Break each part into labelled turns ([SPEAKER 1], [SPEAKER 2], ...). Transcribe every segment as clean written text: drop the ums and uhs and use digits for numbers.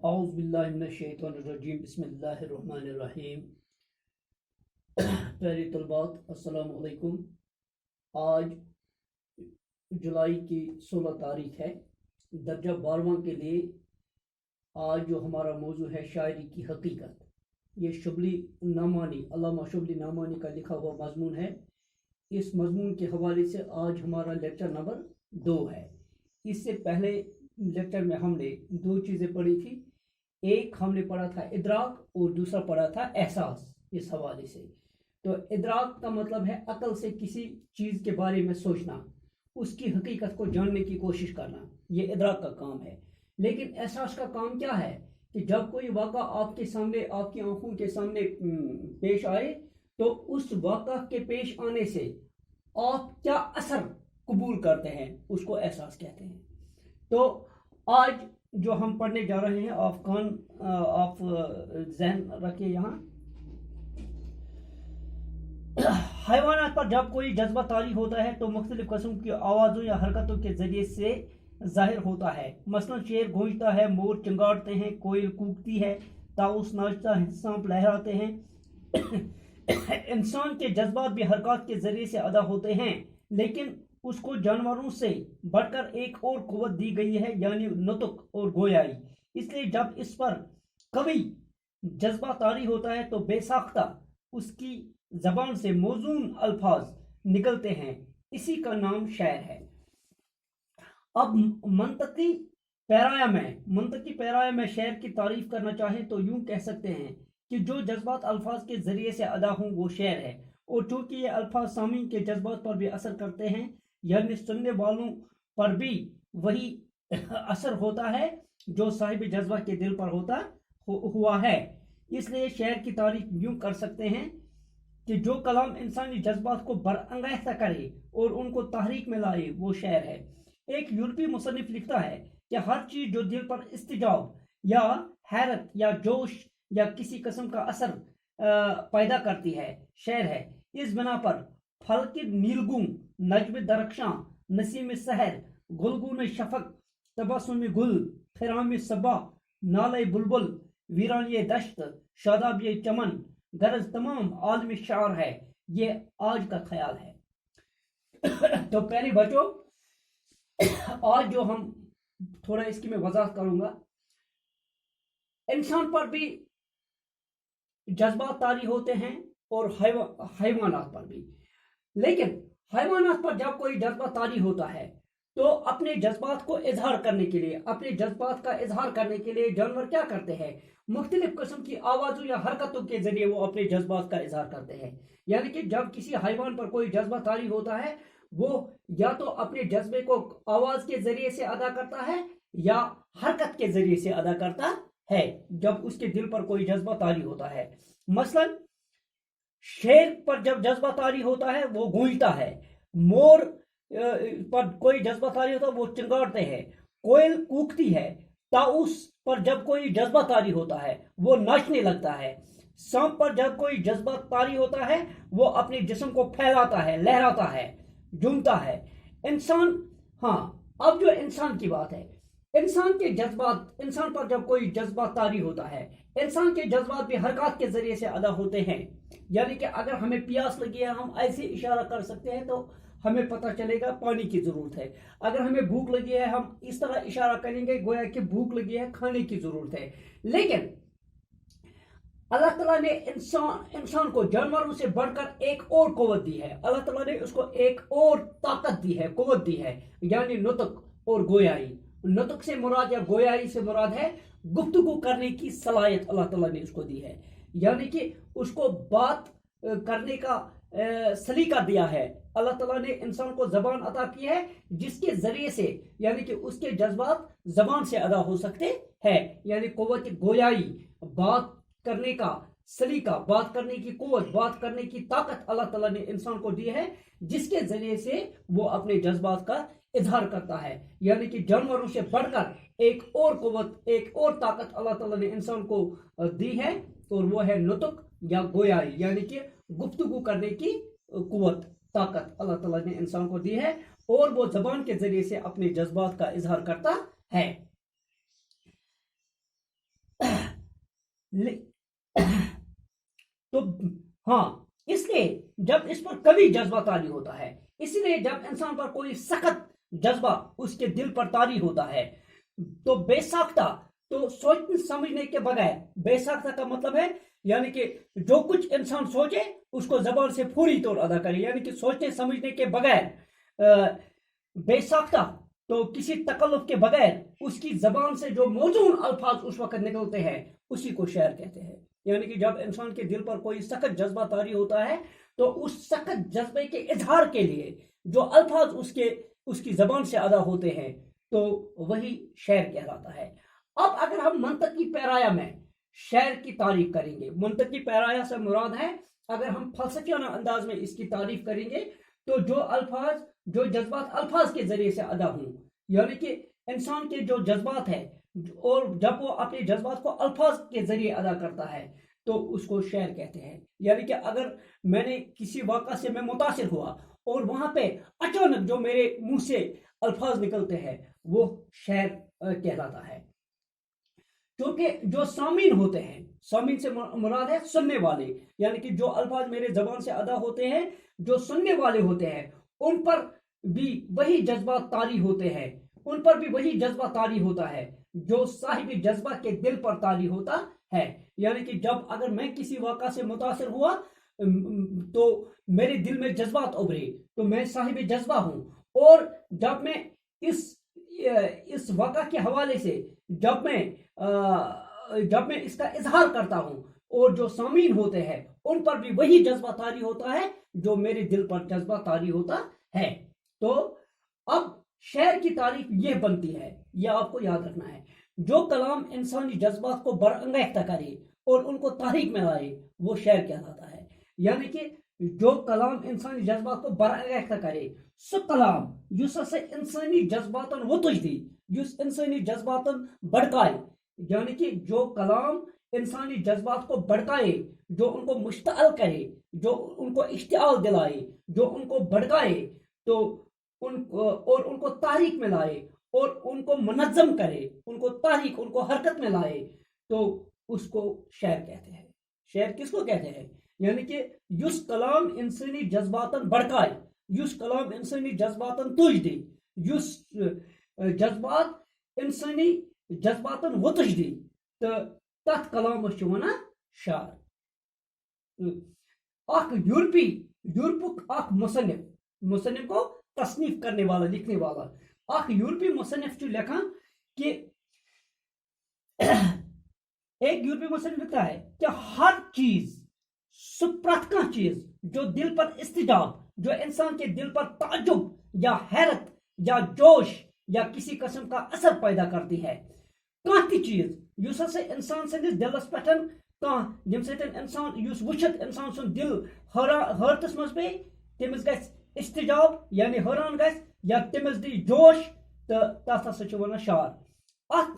[SPEAKER 1] اعوذ باللہ من الشیطان الرجیم بسم اللہ الرحمن الرحیم. پیارے طلبات السلام علیکم. آج جولائی کی 16 تاریخ ہے. درجہ 12واں کے لیے آج جو ہمارا موضوع ہے شاعری کی حقیقت. یہ شبلی نعمانی علامہ شبلی نعمانی کا لکھا ہوا مضمون ہے. اس مضمون کے حوالے سے آج ہمارا لیکچر نمبر 2 ہے. اس سے پہلے لیکچر میں ہم نے 2 چیزیں پڑھی تھی. ایک ہم نے پڑھا تھا ادراک اور دوسرا پڑھا تھا احساس. اس حوالے سے تو ادراک کا مطلب ہے عقل سے کسی چیز کے بارے میں سوچنا، اس کی حقیقت کو جاننے کی کوشش کرنا، یہ ادراک کا کام ہے. لیکن احساس کا کام کیا ہے کہ جب کوئی واقعہ آپ کے سامنے، آپ کی آنکھوں کے سامنے پیش آئے تو اس واقعہ کے پیش آنے سے آپ کیا اثر قبول کرتے ہیں، اس کو احساس کہتے ہیں. تو آج جو ہم پڑھنے جا رہے ہیں، آپ ذہن رکھیے یہاں. حیوانات پر جب کوئی جذبہ طاری ہوتا ہے تو مختلف قسم کی آوازوں یا حرکتوں کے ذریعے سے ظاہر ہوتا ہے. مثلا شیر گونجتا ہے، مور چنگاڑتے ہیں، کوئل کوکتی ہے، طاؤس ناچتا ہے، سانپ لہراتے ہیں. انسان کے جذبات بھی حرکات کے ذریعے سے ادا ہوتے ہیں، لیکن اس کو جانوروں سے بڑھ کر ایک اور قوت دی گئی ہے، یعنی نطق اور گویائی. اس لیے جب اس پر قوی جذبہ طاری ہوتا ہے تو بے ساختہ اس کی زبان سے موزون الفاظ نکلتے ہیں. اسی کا نام شعر ہے. اب منطقی پیرایہ میں شعر کی تعریف کرنا چاہیں تو یوں کہہ سکتے ہیں کہ جو جذبات الفاظ کے ذریعے سے ادا ہوں وہ شعر ہے. اور چونکہ یہ الفاظ سامعین کے جذبات پر بھی اثر کرتے ہیں، یعنی سننے والوں پر بھی وہی اثر ہوتا ہے جو صاحب جذبہ کے دل پر ہوا ہے. اس لیے شعر کی تعریف یوں کر سکتے ہیں کہ جو کلام انسانی جذبات کو برانگیختہ کرے اور ان کو تحریک میں لائے وہ شعر ہے. ایک یورپی مصنف لکھتا ہے کہ ہر چیز جو دل پر استجاب یا حیرت یا جوش یا کسی قسم کا اثر پیدا کرتی ہے شعر ہے. اس بنا پر فلک نیلگون، نجم درخشاں، نسیم سحر، گلگون شفق، تبسم گل، خرام صبا، نالے بلبل، ویرانی دشت، شادابی چمن، غرض تمام عالم شعر ہے. یہ آج کا خیال ہے. تو پہلے بچوں، آج جو ہم تھوڑا اس کی میں وضاحت کروں گا. انسان پر بھی جذبات طاری ہوتے ہیں اور حیوانات پر بھی. لیکن حیوانات پر جب کوئی جذبہ طاری ہوتا ہے تو اپنے جذبات کا اظہار کرنے کے لیے جانور کیا کرتے ہیں؟ مختلف قسم کی آوازوں یا حرکتوں کے ذریعے وہ اپنے جذبات کا اظہار کرتے ہیں. یعنی کہ جب کسی حیوان پر کوئی جذبہ طاری ہوتا ہے وہ یا تو اپنے جذبے کو آواز کے ذریعے سے ادا کرتا ہے یا حرکت کے ذریعے سے ادا کرتا ہے جب اس کے دل پر کوئی جذبہ طاری ہوتا ہے. مثلا شیر پر جب جذبہ طاری ہوتا ہے وہ گونجتا ہے، مور پر کوئی جذبہ طاری ہوتا ہے وہ چنگاڑتے ہیں، کوئل کوکتی ہے، طاؤس پر جب کوئی جذبہ طاری ہوتا ہے وہ ناچنے لگتا ہے، سانپ پر جب کوئی جذبہ طاری ہوتا ہے وہ اپنے جسم کو پھیلاتا ہے، لہراتا ہے، جھومتا ہے. اب جو انسان کی بات ہے، انسان پر جب کوئی جذبہ طاری ہوتا ہے، انسان کے جذبات بھی حرکات کے ذریعے سے ادا ہوتے ہیں. یعنی کہ اگر ہمیں پیاس لگی ہے ہم ایسے اشارہ کر سکتے ہیں تو ہمیں پتہ چلے گا پانی کی ضرورت ہے. اگر ہمیں بھوک لگی ہے ہم اس طرح اشارہ کریں گے گویا کہ بھوک لگی ہے، کھانے کی ضرورت ہے. لیکن اللہ تعالیٰ نے انسان کو جانوروں سے بڑھ کر ایک اور قوت دی ہے. اللہ تعالیٰ نے اس کو ایک اور طاقت دی ہے، قوت دی ہے، یعنی نطق اور گویائی. نطق سے مراد یا گویائی سے مراد ہے گفتگو کرنے کی صلاحیت. اللہ تعالیٰ نے اس کو دی ہے، یعنی کہ اس کو بات کرنے کا سلیقہ دیا ہے. اللہ تعالیٰ نے انسان کو زبان عطا کی ہے جس کے ذریعے سے یعنی کہ اس کے جذبات زبان سے ادا ہو سکتے ہیں. یعنی قوت گویائی، بات کرنے کا سلیقہ، بات کرنے کی قوت، بات کرنے کی طاقت اللہ تعالیٰ نے انسان کو دی ہے جس کے ذریعے سے وہ اپنے جذبات کا اظہار کرتا ہے. یعنی کہ جانوروں سے بڑھ کر ایک اور قوت، ایک اور طاقت اللہ تعالیٰ نے انسان کو دی ہے اور وہ ہے نطق یا گویائی، یعنی کہ گفتگو کرنے کی قوت، طاقت اللہ تعالیٰ نے انسان کو دی ہے اور وہ زبان کے ذریعے سے اپنے جذبات کا اظہار کرتا ہے. تو ہاں، اس لیے جب اس پر کبھی جذبہ طاری ہوتا ہے، اسی لیے جب انسان پر کوئی سخت جذبہ اس کے دل پر طاری ہوتا ہے تو بے ساختہ، تو سوچنے سمجھنے کے بغیر، بے ساختہ کا مطلب ہے یعنی کہ جو کچھ انسان سوچے اس کو زبان سے فوری طور ادا کرے، یعنی کہ سوچنے سمجھنے کے بغیر، بے ساختہ، تو کسی تکلف کے بغیر اس کی زبان سے جو موزون الفاظ اس وقت نکلتے ہیں اسی کو شعر کہتے ہیں۔ یعنی کہ جب انسان کے دل پر کوئی سخت جذبہ طاری ہوتا ہے تو اس سخت جذبے کے اظہار کے لیے جو الفاظ اس کی زبان سے ادا ہوتے ہیں تو وہی شعر کہلاتا ہے۔ اب اگر ہم منطقی پیرایا میں شعر کی تعریف کریں گے، منطقی پیرایا سے مراد ہے اگر ہم فلسفیانہ انداز میں اس کی تعریف کریں گے تو جو جذبات الفاظ کے ذریعے سے ادا ہوں، یعنی کہ انسان کے جو جذبات ہیں اور جب وہ اپنے جذبات کو الفاظ کے ذریعے ادا کرتا ہے تو اس کو شعر کہتے ہیں۔ یعنی کہ اگر میں نے کسی واقعہ سے میں متاثر ہوا اور وہاں پہ اچانک جو میرے منہ سے الفاظ نکلتے ہیں وہ شعر کہلاتا ہے۔ کیونکہ جو سامعین ہوتے ہیں، سامعین سے مراد ہے سننے والے، یعنی کہ جو الفاظ میرے زبان سے ادا ہوتے ہیں، جو سننے والے ہوتے ہیں ان پر بھی وہی جذبات طاری ہوتے ہیں، ان پر بھی وہی جذبہ طاری ہوتا ہے جو صاحب جذبہ کے دل پر طاری ہوتا ہے۔ یعنی کہ جب اگر میں کسی واقعہ سے متاثر ہوا تو میرے دل میں جذبات ابھرے تو میں صاحب جذبہ ہوں، اور جب میں اس واقعہ کے حوالے سے جب میں اس کا اظہار کرتا ہوں اور جو سامعین ہوتے ہیں ان پر بھی وہی جذبہ طاری ہوتا ہے جو میرے دل پر جذبہ طاری ہوتا ہے۔ تو اب شعر کی تعریف یہ بنتی ہے، یہ آپ کو یاد رکھنا ہے، جو کلام انسانی جذبات کو برانگیختہ کرے اور ان کو تحریک میں لائے وہ شعر کہلاتا ہے۔ یعنی کہ جو کلام انسانی جذبات کو برانگیختہ کرے سو کلام یس ہسا انسانی جذباتن وتج دی، یس انسانی جذباتن بڑکائے، یعنی کہ جو کلام انسانی جذبات کو بڑکائے، جو ان کو مشتعل کرے، جو ان کو اشتعال دلائے، جو ان کو بڑکائے تو ان کو تحریک میں لائے اور ان کو منظم کرے، ان کو تحریک، ان کو حرکت میں لائے تو اس کو شعر کہتے ہیں۔ شعر کس کو کہتے ہیں؟ یعنی کہ یس کلام انسانی جذباتن بڑکائے، یس کلام انسانی جذباتن تج دی، یس جذبات انسانی جذباتن وتج دی تو تت کلامس ونان شعر۔ یورپک اخ مصنف کو تصنیف کرنے والا، لکھنے والا اخ یورپی مصنف لکھان کہ ایک یورپی مصنف لکھتا ہے کہ ہر چیز، پرت کانٛہہ چیز جو دل پر استجاب، جو انسان کے دل پر تعجب یا حیرت یا جوش یا کسی قسم کا اثر پیدا کرتی ہے، کانٛہہ تہِ چیز یُس ہسا انسان سندس دلس پٮ۪ٹھ کانٛہہ یم سۭتۍ انسان یُس وٕچھِتھ انسان سُنٛد دل حٲرتس منٛز پیٚیہِ، تٔمِس گژھِ استجاب یعنی حٲران گژھِ یا تٔمِس دی جوش تہٕ تتھ ہسا چھِ ونان شعر۔ اتھ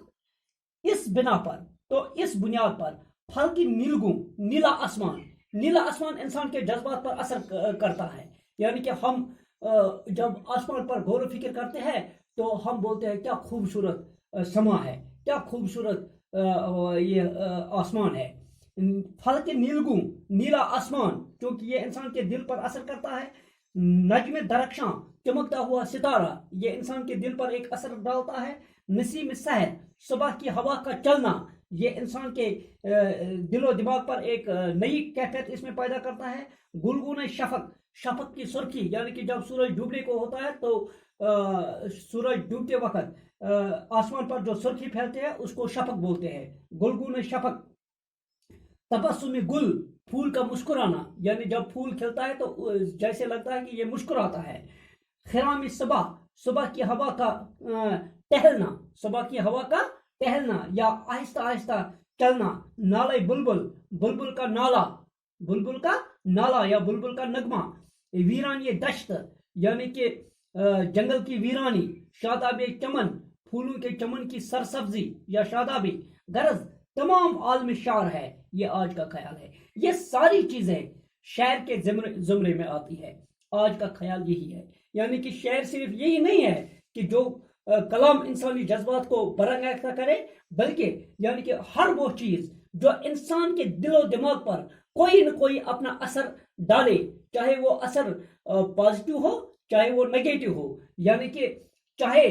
[SPEAKER 1] اس بنا پر، تو اس بنیاد پر پھلکی نیلا آسمان انسان کے جذبات پر اثر کرتا ہے۔ یعنی کہ ہم جب آسمان پر غور و فکر کرتے ہیں تو ہم بولتے ہیں کیا خوبصورت سما ہے، کیا خوبصورت یہ آسمان ہے۔ پھلک نیلا آسمان چونکہ یہ انسان کے دل پر اثر کرتا ہے۔ نجم درخشاں چمکتا ہوا ستارہ یہ انسان کے دل پر ایک اثر ڈالتا ہے۔ نسیم سحر صبح کی ہوا کا چلنا یہ انسان کے دل و دماغ پر ایک نئی کیفیت اس میں پیدا کرتا ہے۔ گلگون شفق کی سرخی یعنی کہ جب سورج ڈوبنے کو ہوتا ہے تو سورج ڈوبتے وقت آسمان پر جو سرخی پھیلتے ہیں اس کو شفق بولتے ہیں، گلگون شفق۔ تبسم گل پھول کا مسکرانا یعنی جب پھول کھلتا ہے تو جیسے لگتا ہے کہ یہ مسکراتا ہے۔ خرام صبح کی ہوا کا ٹہلنا، صبح کی ہوا کا ٹہلنا یا آہستہ آہستہ چلنا۔ نالے بلبل کا نالا یا بلبل کا نغمہ۔ ویرانی دشت یعنی کہ جنگل کی ویرانی۔ شاداب چمن پھولوں کے چمن کی سرسبزی یا شادابی۔ غرض تمام عالم شعر ہے، یہ آج کا خیال ہے۔ یہ ساری چیزیں شعر کے زمرے میں آتی ہے۔ آج کا خیال یہی ہے، یعنی کہ شعر صرف یہی نہیں ہے کہ جو کلام انسانی جذبات کو برانگیختہ کرے، بلکہ یعنی کہ ہر وہ چیز جو انسان کے دل و دماغ پر کوئی نہ کوئی اپنا اثر ڈالے، چاہے وہ اثر پازیٹیو ہو چاہے وہ نگیٹو ہو، یعنی کہ چاہے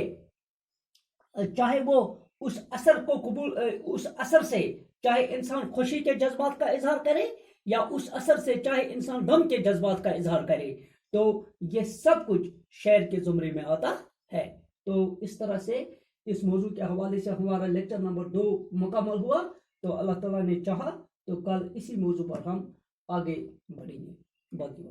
[SPEAKER 1] وہ اس اثر کو قبول، اس اثر سے چاہے انسان خوشی کے جذبات کا اظہار کرے یا اس اثر سے چاہے انسان غم کے جذبات کا اظہار کرے، تو یہ سب کچھ شعر کے زمرے میں آتا ہے۔ تو اس طرح سے اس موضوع کے حوالے سے ہمارا لیکچر نمبر 2 مکمل ہوا۔ تو اللہ تعالیٰ نے چاہا تو کل اسی موضوع پر ہم آگے بڑھیں گے۔ باقی